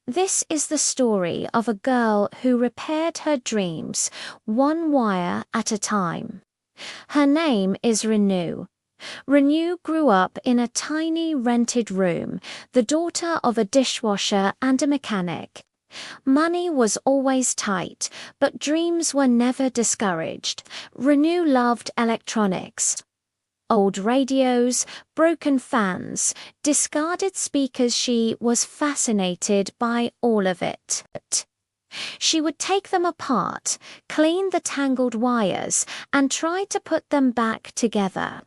This is the story of a girl who repaired her dreams one wire at a time. Her name is Renew. Renew grew up in a tiny rented room, the daughter of a dishwasher and a mechanic. Money was always tight, but dreams were never discouraged. Renew loved electronics. Old radios, broken fans, discarded speakers. She was fascinated by all of it. She would take them apart, clean the tangled wires, and try to put them back together.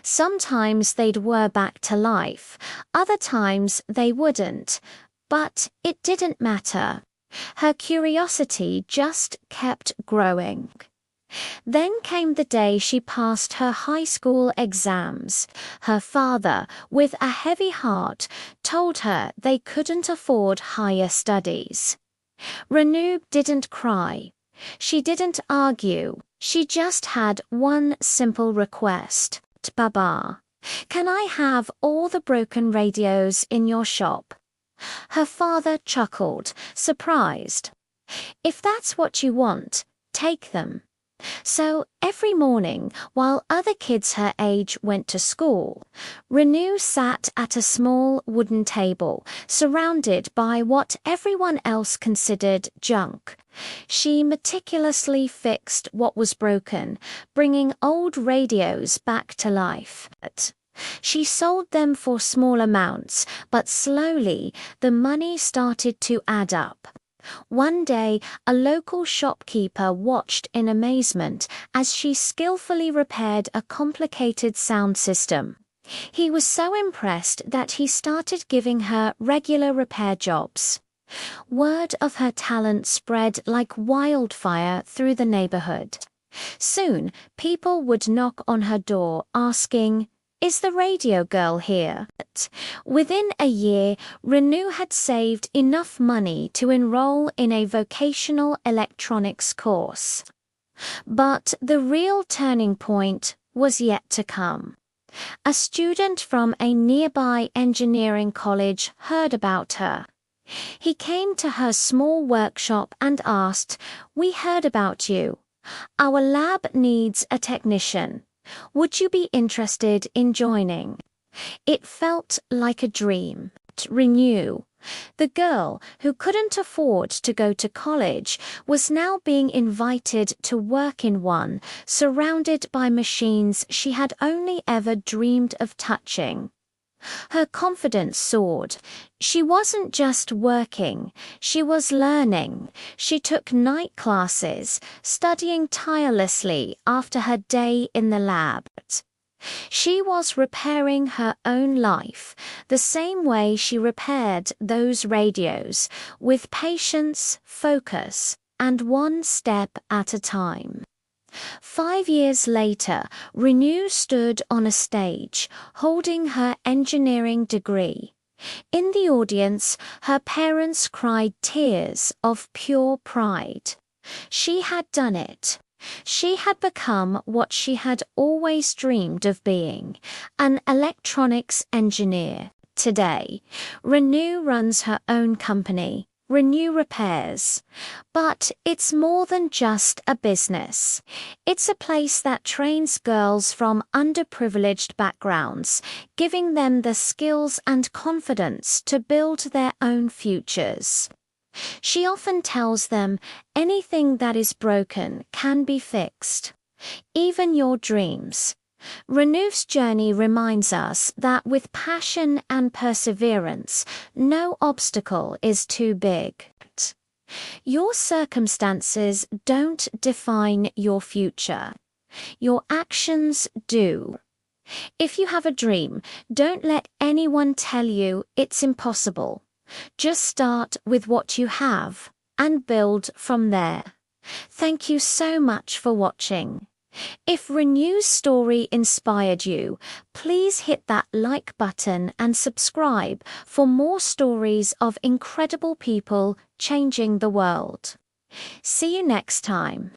Sometimes they'd whir back to life, other times they wouldn't, but it didn't matter. Her curiosity just kept growing. Then came the day she passed her high school exams. Her father, with a heavy heart, told her they couldn't afford higher studies. Renew didn't cry. She didn't argue. She just had one simple request. Baba, can I have all the broken radios in your shop? Her father chuckled, surprised. If that's what you want, take them. So every morning, while other kids her age went to school, Renew sat at a small wooden table, surrounded by what everyone else considered junk. She meticulously fixed what was broken, bringing old radios back to life. She sold them for small amounts, but slowly the money started to add up. One day, a local shopkeeper watched in amazement as she skillfully repaired a complicated sound system. He was so impressed that he started giving her regular repair jobs. Word of her talent spread like wildfire through the neighborhood. Soon, people would knock on her door asking, "Is the radio girl here?" Within a year, Renew had saved enough money to enroll in a vocational electronics course. But the real turning point was yet to come. A student from a nearby engineering college heard about her. He came to her small workshop and asked, "We heard about you. Our lab needs a technician. Would you be interested in joining?" It felt like a dream. Renew, the girl who couldn't afford to go to college, was now being invited to work in one, surrounded by machines she had only ever dreamed of touching. Her confidence soared. She wasn't just working, she was learning. She took night classes, studying tirelessly after her day in the lab. She was repairing her own life, the same way she repaired those radios, with patience, focus, and one step at a time. 5 years later, Renew stood on a stage, holding her engineering degree. In the audience, her parents cried tears of pure pride. She had done it. She had become what she had always dreamed of being, an electronics engineer. Today, Renew runs her own company, Renew Repairs. But it's more than just a business. It's a place that trains girls from underprivileged backgrounds, giving them the skills and confidence to build their own futures. She often tells them anything that is broken can be fixed, even your dreams. Renew's journey reminds us that with passion and perseverance, no obstacle is too big. Your circumstances don't define your future. Your actions do. If you have a dream, don't let anyone tell you it's impossible. Just start with what you have and build from there. Thank you so much for watching. If Renew's story inspired you, please hit that like button and subscribe for more stories of incredible people changing the world. See you next time.